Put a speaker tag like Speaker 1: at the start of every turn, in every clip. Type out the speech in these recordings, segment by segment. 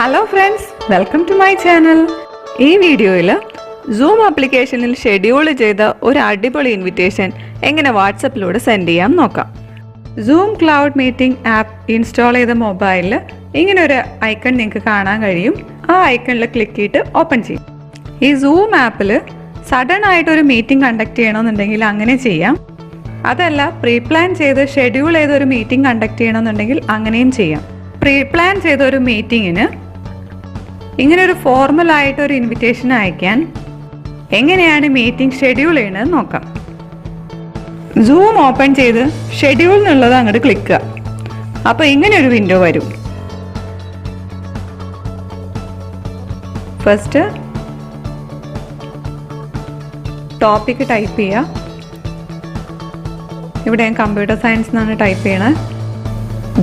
Speaker 1: Hello friends, welcome to my channel. ഈ വീഡിയോയിൽ zoom ആപ്ലിക്കേഷനിൽ ഷെഡ്യൂൾ ചെയ്ത ഒരു അടിപൊളി ഇൻവിറ്റേഷൻ എങ്ങനെ വാട്സപ്പിലൂടെ സെൻഡ് ചെയ്യാം നോക്കാം. Zoom cloud meeting app install ചെയ്ത മൊബൈലിൽ ഇങ്ങനെ ഒരു ഐക്കൺ നിങ്ങൾക്ക് കാണാൻ കഴിയും. ആ ഐക്കണിൽ ക്ലിക്ക് ചെയ്തിട്ട് ഓപ്പൺ ചെയ്യും. ഈ സൂം ആപ്പിൽ സഡൻ ആയിട്ടൊരു മീറ്റിംഗ് കണ്ടക്ട് ചെയ്യണമെന്നുണ്ടെങ്കിൽ അങ്ങനെ ചെയ്യാം. അതല്ല, പ്രീ പ്ലാൻ ചെയ്ത് ഷെഡ്യൂൾ ചെയ്ത ഒരു മീറ്റിംഗ് കണ്ടക്ട് ചെയ്യണമെന്നുണ്ടെങ്കിൽ അങ്ങനെയും ചെയ്യാം. പ്രീ പ്ലാൻ ചെയ്ത ഒരു മീറ്റിങ്ങിന് ഇങ്ങനെ ഒരു ഫോർമൽ ആയിട്ട് ഒരു ഇൻവിറ്റേഷൻ അയക്കാൻ എങ്ങനെയാണ് മീറ്റിംഗ് ഷെഡ്യൂൾ ചെയ്യണത് നോക്കാം. സൂം ഓപ്പൺ ചെയ്ത് ഷെഡ്യൂൾ എന്നുള്ളത് അങ്ങോട്ട് ക്ലിക്ക് ചെയ്യുക. അപ്പോൾ ഇങ്ങനെ ഒരു വിൻഡോ വരും. ഫസ്റ്റ് ടോപ്പിക് ടൈപ്പ് ചെയ്യുക. ഇവിടെ ഞാൻ കമ്പ്യൂട്ടർ സയൻസ് എന്നാണ് ടൈപ്പ് ചെയ്യണത്.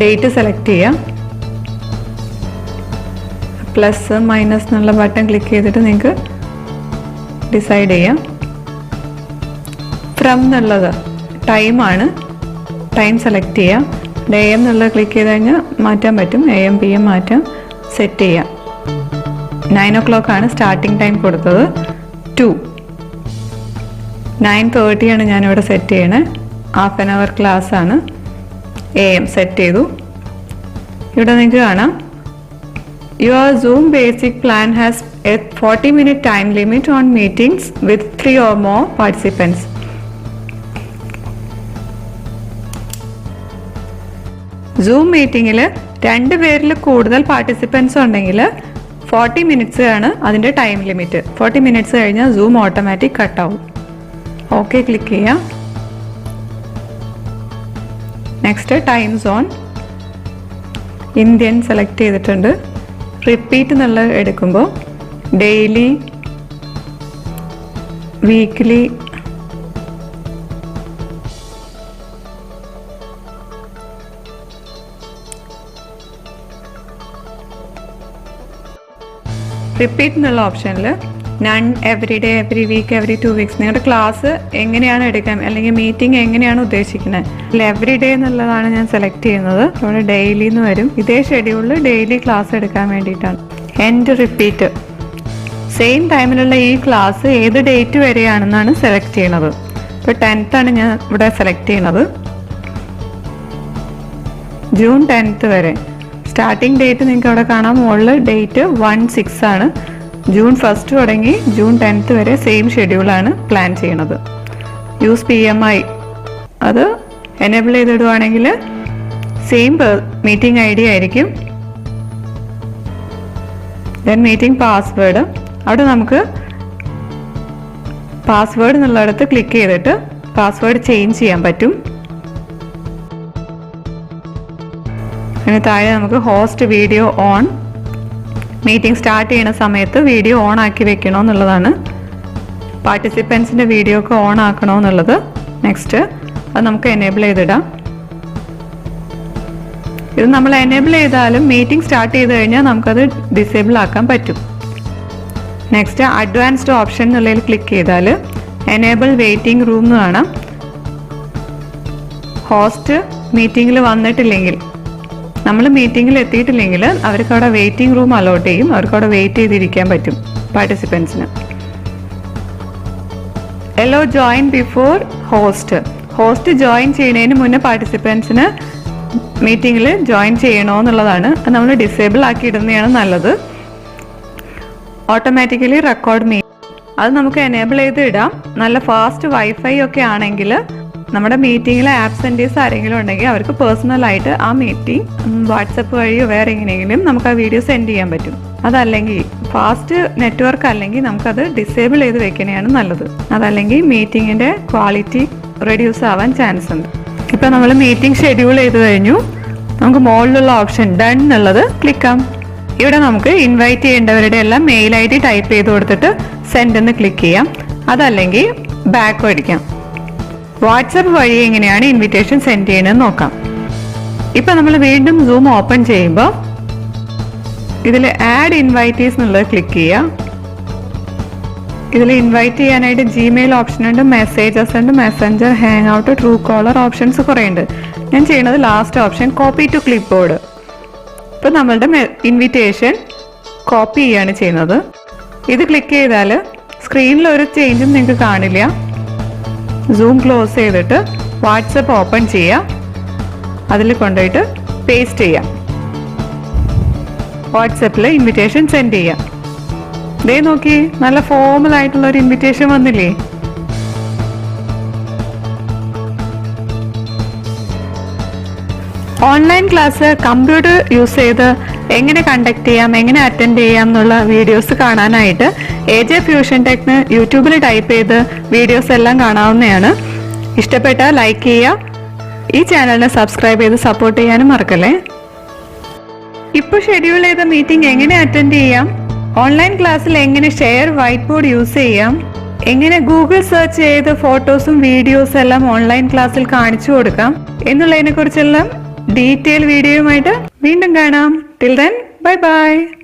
Speaker 1: ഡേറ്റ് സെലക്ട് ചെയ്യുക. പ്ലസ് മൈനസ് എന്നുള്ള ബട്ടൺ ക്ലിക്ക് ചെയ്തിട്ട് നിങ്ങൾക്ക് ഡിസൈഡ് ചെയ്യാം. ഫ്രം എന്നുള്ളത് ടൈമാണ്. ടൈം സെലക്ട് ചെയ്യാം. AM എന്നുള്ളത് ക്ലിക്ക് ചെയ്ത് കഴിഞ്ഞാൽ മാറ്റാൻ പറ്റും. AM PM മാറ്റാം. സെറ്റ് ചെയ്യാം. 9 o'clock ആണ് സ്റ്റാർട്ടിംഗ് ടൈം കൊടുത്തത്. 9:30 ആണ് ഞാനിവിടെ സെറ്റ് ചെയ്യണേ. ഹാഫ് ആൻ അവർ ക്ലാസ് ആണ്. AM സെറ്റ് ചെയ്തു. ഇവിടെ നിങ്ങൾക്ക് കാണാം, Your Zoom basic plan has a 40-minute time limit on meetings with 3 or more participants. Zoom മീറ്റിംഗിൽ 2 പേരിൽ കൂടുതൽ പാർട്ടിസിപ്പൻസ് ഉണ്ടെങ്കിൽ 40 minutes ആണ് അതിൻ്റെ ടൈം ലിമിറ്റ്. 40 minutes കഴിഞ്ഞാൽ Zoom ഓട്ടോമാറ്റിക് കട്ടാവും. ഓക്കെ ക്ലിക്ക് ചെയ്യാം. Next time zone Indian select ചെയ്തിട്ടുണ്ട്. റിപ്പീറ്റ് എന്നുള്ളത് എടുക്കുമ്പോൾ ഡെയിലി, വീക്ക്ലി, റിപ്പീറ്റ് എന്നുള്ള ഓപ്ഷനിൽ none, every day, every week, every 2 weeks നിങ്ങളുടെ ക്ലാസ് എങ്ങനെയാണ് എടുക്കാൻ അല്ലെങ്കിൽ മീറ്റിംഗ് എങ്ങനെയാണ് ഉദ്ദേശിക്കുന്നത്. അല്ല, എവറി ഡേ എന്നുള്ളതാണ് ഞാൻ സെലക്ട് ചെയ്യുന്നത്. അവിടെ ഡെയിലി എന്ന് വരും. ഇതേ ഷെഡ്യൂളിൽ ഡെയിലി ക്ലാസ് എടുക്കാൻ വേണ്ടിയിട്ടാണ്. എൻഡ് റിപ്പീറ്റ്, സെയിം ടൈമിലുള്ള ഈ ക്ലാസ് ഏത് ഡേറ്റ് വരെയാണെന്നാണ് സെലക്ട് ചെയ്യണത്. ഇപ്പോൾ 10th ആണ് ഞാൻ ഇവിടെ സെലക്ട് ചെയ്യണത്. ജൂൺ 10th വരെ. സ്റ്റാർട്ടിംഗ് ഡേറ്റ് നിങ്ങൾക്ക് അവിടെ കാണാം. മുകളിൽ ഡേറ്റ് 1/6 ആണ്. ജൂൺ 1st തുടങ്ങി ജൂൺ 10th വരെ സെയിം ഷെഡ്യൂളാണ് പ്ലാൻ ചെയ്യണത്. യൂസ് PMI അത് എനേബിൾ ചെയ്തിടുവാണെങ്കിൽ സെയിം മീറ്റിംഗ് ID ആയിരിക്കും. ദെൻ മീറ്റിംഗ് പാസ്വേഡ്, അവിടെ നമുക്ക് പാസ്വേഡ് എന്നുള്ളിടത്ത് ക്ലിക്ക് ചെയ്തിട്ട് പാസ്വേഡ് ചേഞ്ച് ചെയ്യാൻ പറ്റും. അതിന് താഴെ നമുക്ക് host video on, meeting start ചെയ്യുന്ന സമയത്ത് വീഡിയോ ഓൺ ആക്കി വെക്കണോ എന്നുള്ളതാണ്. പാർട്ടിസിപ്പൻസിൻ്റെ വീഡിയോ ഒക്കെ ഓൺ ആക്കണോ എന്നുള്ളത്. നെക്സ്റ്റ് അത് നമുക്ക് എനേബിൾ ചെയ്തിടാം. ഇത് നമ്മൾ എനേബിൾ ചെയ്താലും മീറ്റിംഗ് സ്റ്റാർട്ട് ചെയ്ത് കഴിഞ്ഞാൽ നമുക്കത് ഡിസേബിൾ ആക്കാൻ പറ്റും. നെക്സ്റ്റ് അഡ്വാൻസ്ഡ് ഓപ്ഷൻ എന്നുള്ളതിൽ ക്ലിക്ക് ചെയ്താൽ എനേബിൾ വെയിറ്റിംഗ് റൂം എന്ന് കാണാം. ഹോസ്റ്റ് മീറ്റിങ്ങിൽ വന്നിട്ടില്ലെങ്കിൽ, നമ്മൾ മീറ്റിങ്ങിൽ എത്തിയിട്ടില്ലെങ്കിൽ അവർക്ക് അവിടെ വെയിറ്റിംഗ് റൂം അലോട്ട് ചെയ്യും. അവർക്ക് അവിടെ വെയിറ്റ് ചെയ്തിരിക്കാൻ പറ്റും പാർട്ടിസിപ്പൻസിന്. എല്ലോ join before host, host join ചെയ്യുന്നതിന് മുന്നേ പാർട്ടിസിപ്പൻസിന് മീറ്റിങ്ങിൽ ജോയിൻ ചെയ്യണോ എന്നുള്ളതാണ്. അത് നമ്മൾ ഡിസേബിൾ ആക്കി ഇടുന്നതാണ് നല്ലത്. ഓട്ടോമാറ്റിക്കലി റെക്കോർഡ് അത് നമുക്ക് എനേബിൾ ചെയ്ത് ഇടാം. നല്ല ഫാസ്റ്റ് വൈഫൈ ഒക്കെ ആണെങ്കിൽ നമ്മുടെ മീറ്റിങ്ങിൽ ആബ്സെൻറ്റീസ് ആരെങ്കിലും ഉണ്ടെങ്കിൽ അവർക്ക് പേഴ്സണലായിട്ട് ആ മീറ്റിംഗ് വാട്സപ്പ് വഴിയോ വേറെ എങ്ങനെയെങ്കിലും നമുക്ക് ആ വീഡിയോ സെൻഡ് ചെയ്യാൻ പറ്റും. അതല്ലെങ്കിൽ ഫാസ്റ്റ് നെറ്റ്വർക്ക് അല്ലെങ്കിൽ നമുക്കത് ഡിസേബിൾ ചെയ്ത് വെക്കണതാണ് നല്ലത്. അതല്ലെങ്കിൽ മീറ്റിങ്ങിൻ്റെ ക്വാളിറ്റി റെഡ്യൂസ് ആവാൻ ചാൻസ് ഉണ്ട്. ഇപ്പം നമ്മൾ മീറ്റിംഗ് ഷെഡ്യൂൾ ചെയ്ത് കഴിഞ്ഞു. നമുക്ക് മുകളിലുള്ള ഓപ്ഷൻ ഡൺ എന്നുള്ളത് ക്ലിക്കാം. ഇവിടെ നമുക്ക് ഇൻവൈറ്റ് ചെയ്യേണ്ടവരുടെ എല്ലാം മെയിൽ ID ടൈപ്പ് ചെയ്ത് കൊടുത്തിട്ട് സെൻഡ് എന്ന് ക്ലിക്ക് ചെയ്യാം. അതല്ലെങ്കിൽ ബാക്ക് അടിക്കാം. വാട്സപ്പ് വഴി എങ്ങനെയാണ് ഇൻവിറ്റേഷൻ സെൻഡ് ചെയ്യണമെന്ന് നോക്കാം. ഇപ്പം നമ്മൾ വീണ്ടും സൂം ഓപ്പൺ ചെയ്യുമ്പോൾ ഇതിൽ ആഡ് ഇൻവൈറ്റീസ് എന്നുള്ളത് ക്ലിക്ക് ചെയ്യാം. ഇതിൽ ഇൻവൈറ്റ് ചെയ്യാനായിട്ട് Gmail ഓപ്ഷൻ ഉണ്ട്, മെസ്സേജസ് ഉണ്ട്, messenger, hang out, Truecaller options കുറേ ഉണ്ട്. ഞാൻ ചെയ്യുന്നത് last option copy to clipboard. ഇപ്പോൾ നമ്മളുടെ ഇൻവിറ്റേഷൻ കോപ്പി ചെയ്യാണ് ചെയ്യുന്നത്. ഇത് ക്ലിക്ക് ചെയ്താൽ സ്ക്രീനിൽ ഒരു ചേഞ്ചും നിങ്ങൾക്ക് കാണില്ല. സൂം ക്ലോസ് ചെയ്തിട്ട് വാട്സപ്പ് ഓപ്പൺ ചെയ്യുക, അതിൽ കൊണ്ടുപോയിട്ട് പേസ്റ്റ് ചെയ്യാം. വാട്സപ്പിൽ ഇൻവിറ്റേഷൻ സെൻഡ് ചെയ്യാം. ദേ നോക്കി, നല്ല ഫോർമൽ ആയിട്ടുള്ള ഒരു ഇൻവിറ്റേഷൻ വന്നില്ലേ? ഓൺലൈൻ ക്ലാസ് കമ്പ്യൂട്ടർ യൂസ് ചെയ്ത് എങ്ങനെ കണ്ടക്ട് ചെയ്യാം, എങ്ങനെ അറ്റൻഡ് ചെയ്യാം എന്നുള്ള വീഡിയോസ് കാണാനായിട്ട് AJ ഫ്യൂഷൻ ടെക്ന് യൂട്യൂബിൽ ടൈപ്പ് ചെയ്ത് വീഡിയോസ് എല്ലാം കാണാവുന്നതാണ്. ഇഷ്ടപ്പെട്ടാൽ ലൈക്ക് ചെയ്യുക, ഈ ചാനലിനെ സബ്സ്ക്രൈബ് ചെയ്ത് സപ്പോർട്ട് ചെയ്യാനും മറക്കല്ലേ. ഇപ്പോൾ ഷെഡ്യൂൾ ചെയ്ത മീറ്റിംഗ് എങ്ങനെ അറ്റൻഡ് ചെയ്യാം, ഓൺലൈൻ ക്ലാസ്സിൽ എങ്ങനെ ഷെയർ വൈറ്റ് ബോർഡ് യൂസ് ചെയ്യാം, എങ്ങനെ ഗൂഗിൾ സെർച്ച് ചെയ്ത് ഫോട്ടോസും വീഡിയോസും എല്ലാം ഓൺലൈൻ ക്ലാസ്സിൽ കാണിച്ചു കൊടുക്കാം എന്നുള്ളതിനെ കുറിച്ചെല്ലാം ഡീറ്റെയിൽ വീഡിയോയുമായിട്ട് വീണ്ടും കാണാം. Till then, bye bye.